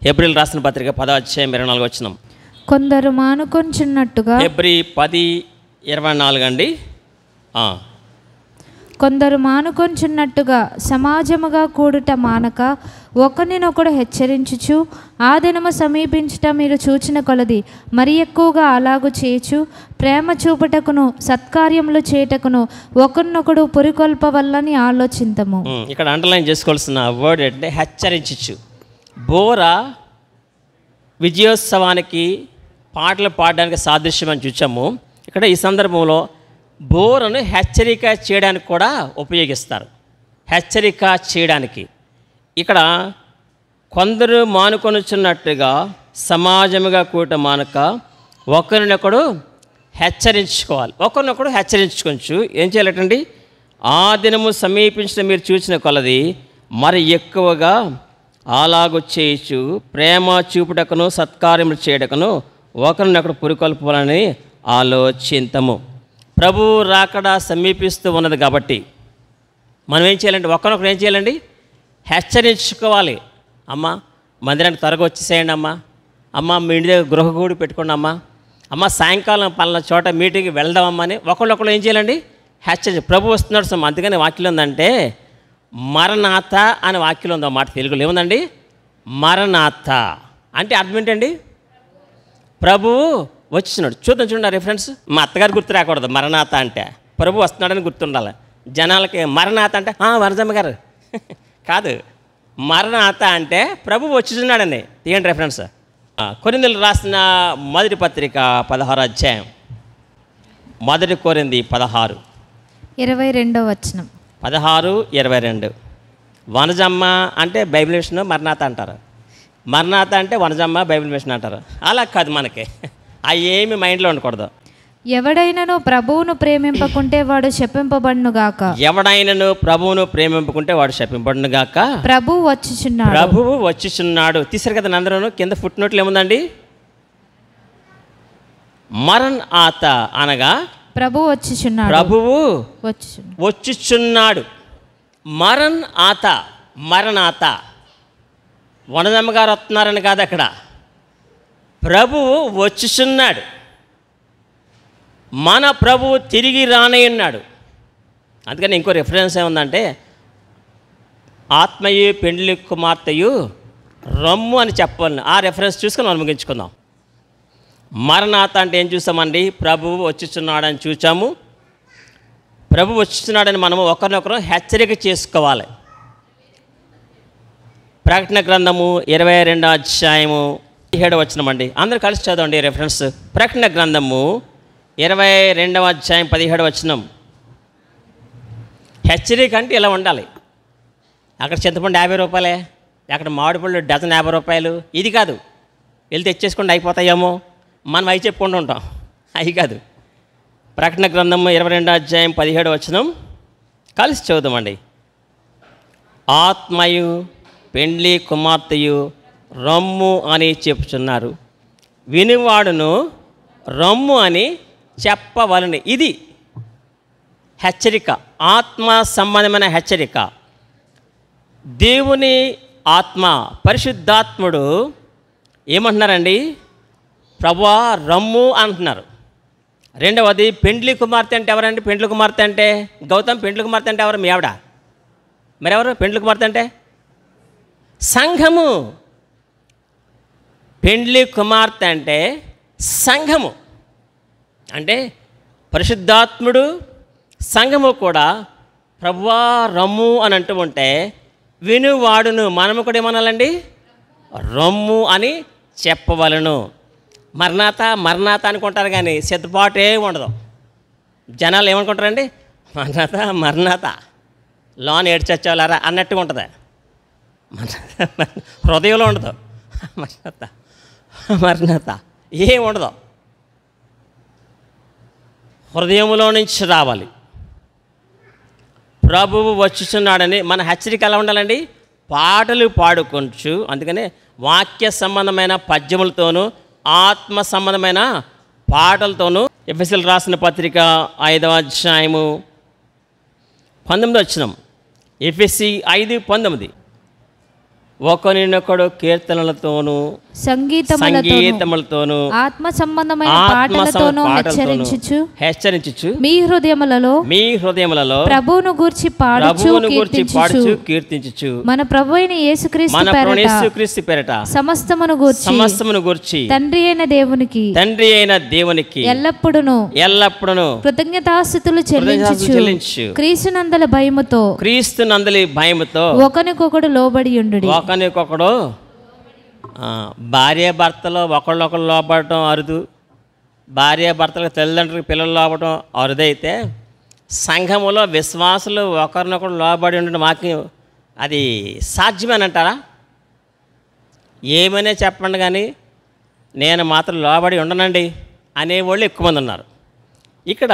హెబ్రీయులకు రాసిన పత్రిక 10వ అధ్యాయం 24వ వచనం. కొందరు మానుకొంచున్నట్టుగా, హెబ్రీ 10:24 అండి. కొందరు మానుకొంచున్నట్టుగా సమాజముగా కూడుట మానక ఒకరినొకడు హెచ్చరించుచు, ఆ దినము సమీపించుట మీరు చూచిన కొలది మరి ఎక్కువగా అలాగు చేయొచ్చు, ప్రేమ చూపుటకును సత్కార్యములు చేయుటకును ఒకరినొకడు పురికొల్పవల్లని ఆలోచింతము. ఇక్కడ అండర్లైన్ చేసుకోవాల్సిన వర్డ్ అంటే హెచ్చరించు. బోరా విజయోత్సవానికి పాటలు పాడడానికి సాదృశ్యం అని చూసాము. ఇక్కడ ఈ సందర్భంలో బోరను హెచ్చరిక చేయడానికి కూడా ఉపయోగిస్తారు. హెచ్చరిక చేయడానికి ఇక్కడ కొందరు మానుకొనుచున్నట్టుగా సమాజముగా కూట మానక ఒకరినొకడు హెచ్చరించుకోవాలి. ఒకరినొకడు హెచ్చరించుకోవచ్చు. ఏం చేయాలటండి? ఆ దినము సమీపించిన మీరు చూసిన కొలది మరి ఎక్కువగా అలాగూ చేయొచ్చు, ప్రేమ చూపుటకును సత్కార్యములు చేయటకును ఒకరినొకడు పురికొల్పాలని ఆలోచింతము. ప్రభువు రాకడ సమీపిస్తూ ఉన్నది కాబట్టి మనం ఏం చేయాలంటే ఒకరినొకరు ఏం చేయాలండి? హెచ్చరించుకోవాలి. అమ్మ మందిరానికి త్వరగా వచ్చేసేయండి అమ్మా, అమ్మ మీ ఇంటి దగ్గర గృహగూడి పెట్టుకోండి అమ్మా, అమ్మ సాయంకాలం పలానా చోట మీటింగ్కి వెళ్దామమ్మా అని ఒకళ్ళొకళ్ళు ఏం చేయాలండి? హెచ్చరి. ప్రభు వస్తున్నాడు సొమ్ము. అందుకని వాక్యం ఉందంటే మరణాత అనే వాక్యం ఉంది. మాట తెలుగులో ఏముందండి? మరణాత అంటే అర్థం ఏంటండి? ప్రభువు వచ్చినాడు. చూడండి రిఫరెన్స్. మా అత్తగారు గుర్తు రాకూడదు. మరణాత అంటే ప్రభు వస్తున్నాడని గుర్తుండాలి జనాలకి. మరణాత అంటే వరజమ్మ గారు కాదు. మరణాత అంటే ప్రభు వచ్చిస్తున్నాడని. తీయండి రిఫరెన్స్. కొరింథీయులకు రాసిన మొదటి పత్రిక 16వ అధ్యాయం. మొదటి కొరింథీ 16:22 వచనం. 16:22. వనజమ్మ అంటే బైబిల్ మిషన్ మరణాత అంటారు. మరణాత అంటే వనజమ్మ బైబిల్ మిషన్ అంటారు. అలా కాదు, మనకి అవి ఏమి మైండ్లో ఉండకూడదు. ఎవడైనను ప్రభువును ప్రేమింపకుంటే వాడు శపింపబడును గాక. ఎవడైనను ప్రభువును ప్రేమింపకుంటే వాడు శపింపబడును గాక. ప్రభువు వచ్చుచున్నాడు. ప్రభువు వచ్చుచున్నాడు. తీసారు కదా అందరూ. కింద ఫుట్ నోట్లు ఏముందండి? మరణ్ ఆత అనగా ప్రభువు వచ్చుచున్నాడు. ప్రభువు వచ్చుచున్నాడు. మరణ్ ఆత, మరణాత. వనజమ్మ గారు వస్తున్నారని కాదు అక్కడ. ప్రభువు వచ్చుచున్నాడు. మన ప్రభువు తిరిగి రానయ్యున్నాడు. అందుకని ఇంకో రిఫరెన్స్ ఏముందంటే ఆత్మయు పెండ్లి కుమార్తెయు రమ్ము అని చెప్పాలి. ఆ రిఫరెన్స్ చూసుకొని మనం ముగించుకుందాం. మరణాత అంటే ఏం చూసామండి? ప్రభువు వచ్చుచున్నాడని చూచాము. ప్రభు వచ్చుచున్నాడని మనము ఒకరినొకరు హెచ్చరిక చేసుకోవాలి. ప్రకటన గ్రంథము 22వ అధ్యాయము 17వ వచనం అండి. అందరూ కలిసి చదవండి రెఫరెన్స్. ప్రకటన గ్రంథము 22వ అధ్యాయం 17వ వచనం. హెచ్చరిక అంటే ఇలా ఉండాలి. అక్కడ చింతపండు 50 రూపాయలే, అక్కడ మామిడి పళ్ళు డజన్ 50 రూపాయలు. ఇది కాదు వెళ్ళి తెచ్చేసుకుంటే అయిపోతాయేమో, మనం అవి చెప్పుకుంటూ ఉంటాం. అవి కాదు. ప్రకటన గ్రంథము 22వ అధ్యాయం 17వ వచనం కలిసి చదువుదామండి. ఆత్మయు పెండ్లి కుమార్తెయు రమ్ము అని చెప్పుచున్నారు, వినివాడును రమ్ము అని చెప్పవలని. ఇది హెచ్చరిక, ఆత్మ సంబంధమైన హెచ్చరిక. దేవుని ఆత్మ పరిశుద్ధాత్ముడు ఏమంటున్నారండి? ప్రభువా రమ్ము అంటున్నారు. రెండవది పెండ్లి కుమార్తె అంటే ఎవరండి? పెండ్లి కుమార్తె అంటే గౌతమ్. పెండ్లి కుమార్తె అంటే ఎవరు? మీ ఆవిడ. మరెవరు పెండ్లి కుమార్తె అంటే? సంఘము. పెండ్లి కుమార్తె అంటే సంఘము. అంటే పరిశుద్ధాత్ముడు సంఘము కూడా ప్రభువా రమ్ము అని అంటూ ఉంటే వినువాడును మనము కూడా ఏమనాలండి? రమ్ము అని చెప్పవలను. మరణాత మరణాత అనుకుంటారు కానీ సిద్ధపాటే ఉండదు. జనాలు ఏమనుకుంటారండి? మరణాత మరణాత లోన్ ఏడ్చొచ్చేవాళ్ళారా అన్నట్టుగా ఉంటుంది. హృదయంలో ఉండదు మరణాత మరణాత ఏం ఉండదు. హృదయంలో నుంచి రావాలి. ప్రభువు వచ్చుచున్నాడని మన హెచ్చరిక ఎలా ఉండాలండి? పాటలు పాడుకొంచు. అందుకనే వాక్య సంబంధమైన పద్యములతోనూ ఆత్మ సంబంధమైన పాటలతోనూ. ఎఫెసీయులకు రాసిన పత్రిక 5వ అధ్యాయము 19వ వచనం. ఎఫెసీ 5:19. ఒకరినొకడు కీర్తనలతోనూ సంగీతములతోనూ ఆత్మ సంబంధమైన పాటలతోనూ హెచ్చరించుచు మీ హృదయములలో ప్రభువును గూర్చి పాడుచు కీర్తించుచు మన ప్రభువైన యేసుక్రీస్తు పేరట సమస్తమును గూర్చి తండ్రి అయిన దేవునికి ఎల్లప్పుడూ కృతజ్ఞతాస్తుతులు చెల్లించుచు క్రీస్తునందలి భయముతో ఒకనికొకడు లోబడి ఉండుడి. ఒకరికొకడు భార్యాభర్తలో ఒకళ్ళొకరు లోపడటం అరుదు, భార్యాభర్తలకు తల్లిదండ్రులకు పిల్లలు లోపడటం అరుదైతే సంఘములో విశ్వాసులు ఒకరినొకరు లోబడి ఉండడం మాకు అది సాధ్యమేనంటారా? ఏమనే చెప్పండి కానీ నేను మాత్రం లోబడి ఉండనండి అనేవాళ్ళు ఎక్కువ మంది ఉన్నారు. ఇక్కడ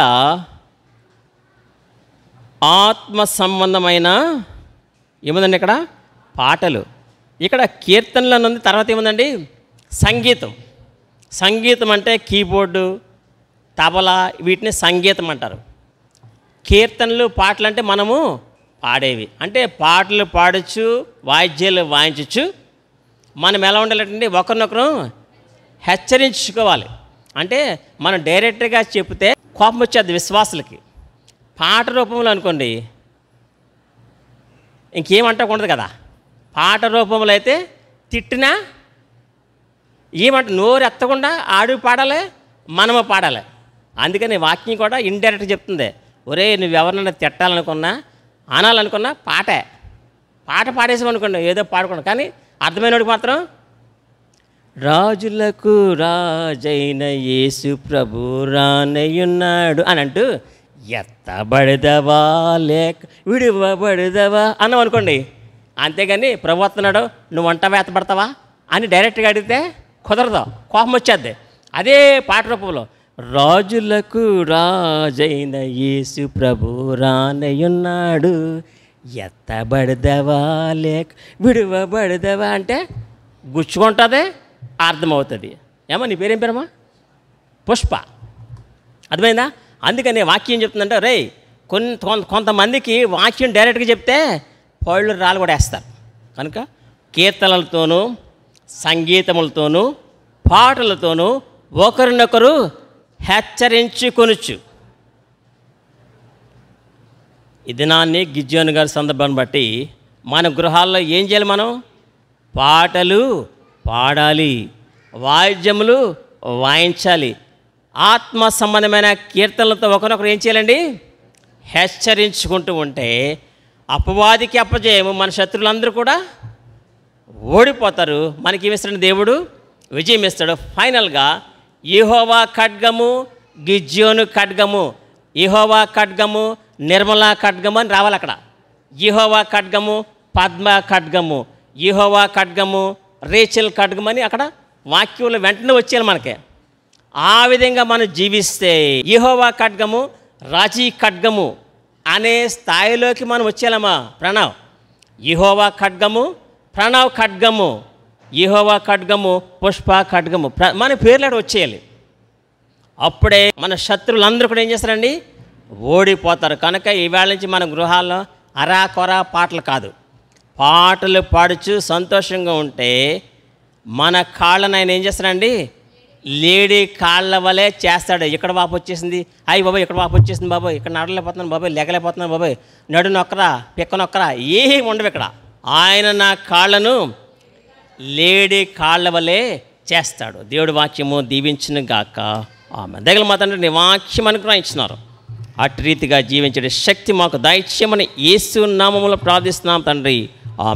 ఆత్మ సంబంధమైన ఏముందండి? ఇక్కడ పాటలు, ఇక్కడ కీర్తనలో ఉంది. తర్వాత ఏముందండి? సంగీతం అంటే కీబోర్డు, తబలా, వీటిని సంగీతం అంటారు. కీర్తనలు, పాటలు అంటే మనము పాడేవి. అంటే పాటలు పాడచ్చు, వాయిద్యాలు వాయించచ్చు. మనం ఎలా ఉండాలంటే ఒకరినొకరు హెచ్చరించుకోవాలి. అంటే మనం డైరెక్ట్గా చెప్తే కోపం వచ్చేది విశ్వాసులకి. పాట రూపంలో అనుకోండి ఇంకేమంటకూడదు కదా. పాట రూపంలో అయితే తిట్టినా ఏమంట నోరు ఎత్తకుండా ఆడు పాడాలి, మనము పాడాలి. అందుకని వాక్యం కూడా ఇండైరెక్ట్గా చెప్తుంది, ఒరే నువ్వు ఎవరినైనా తిట్టాలనుకున్నా అనాలనుకున్నా పాట పాడేసామనుకోండి, ఏదో పాడుకున్నా. కానీ అర్థమైనోడికి మాత్రం రాజులకు రాజైన యేసు ప్రభు రానయ్యున్నాడు అని అంటూ ఎత్తబడదవా లేక విడివబడదవా అన్నాం అనుకోండి. అంతేగాని ప్రభు వస్తున్నాడు నువ్వు వంటవా ఎత్తబడతావా అని డైరెక్ట్గా అడిగితే కుదరదు, కోపం వచ్చేద్ది. అదే పాట రూపంలో రాజులకు రాజైన యేసు ప్రభు రానయ్యున్నాడు ఎత్తబడదవా లేక విడివబడదవా అంటే గుచ్చుకుంటుంది, అర్థమవుతుంది. ఏమో నీ పేరేం పేరమ్మా? పుష్ప. అర్థమైందా? అందుకని వాక్యం చెప్తుందంటే రే కొంతమందికి వాక్యం డైరెక్ట్గా చెప్తే పళ్ళు రాళ్ళు కూడా వేస్తారు. కనుక కీర్తనలతోనూ సంగీతములతోనూ పాటలతోనూ ఒకరినొకరు హెచ్చరించుకొనుచు. ఈ దినాన్ని గిద్యోను గారి సందర్భాన్ని బట్టి మన గృహాల్లో ఏం చేయాలి? మనం పాటలు పాడాలి, వాయిద్యములు వాయించాలి. ఆత్మ సంబంధమైన కీర్తనలతో ఒకరొకరు ఏం చేయాలండి? హెచ్చరించుకుంటూ ఉంటే అపవాదికి అప్పజేయము, మన శత్రువులందరూ కూడా ఓడిపోతారు. మనకి ఏమిస్తాడు? దేవుడు విజయం ఇస్తాడు. ఫైనల్గా యెహోవా ఖడ్గము, గిద్యోను ఖడ్గము, యెహోవా ఖడ్గము, నిర్మలా ఖడ్గము అని రావాలి. అక్కడ యెహోవా ఖడ్గము, పద్మ ఖడ్గము, యెహోవా ఖడ్గము, రేచల్ ఖడ్గము అని అక్కడ వాక్యంలో వెంటనే వచ్చేయాలి మనకి. ఆ విధంగా మనం జీవిస్తే యెహోవా ఖడ్గము, రాజీ ఖడ్గము అనే స్థాయిలోకి మనం వచ్చేయాలమ్మా. యెహోవా ఖడ్గము, ప్రణవ్ ఖడ్గము, యెహోవా ఖడ్గము, పుష్ప ఖడ్గము మన పేర్లాడు వచ్చేయాలి. అప్పుడే మన శత్రువులందరూ కూడా ఏం చేస్తారండి? ఓడిపోతారు. కనుక ఈవేళ నుంచి మన గృహాల్లో అరాకొరా పాటలు కాదు, పాటలు పాడుచు సంతోషంగా ఉంటే మన కాళ్ళను ఆయన ఏం చేస్తాడండి? లేడీ కాళ్ళ వలె చేస్తాడు. ఇక్కడ వాపు వచ్చేసింది, అయ్యి బాబాయ్ ఇక్కడ వాపు వచ్చేసింది బాబాయ్, ఇక్కడ నడలేకపోతున్నాను బాబాయ్, లెగలేకపోతున్నాను బాబాయ్, నడు నొక్కరా పిక్క నొక్కరా ఏమి ఉండవు ఇక్కడ. ఆయన నా కాళ్ళను లేడీ కాళ్ళ వలె చేస్తాడు. దేవుడి వాక్యము దీవించును గాక. ఆమె దగ్గర మా తండ్రి నీ వాక్యం అనుగ్రహించినారు, అటు రీతిగా జీవించే శక్తి మాకు దయచేయమని యేసు నామములో ప్రార్థిస్తున్నాం తండ్రి. ఆమె.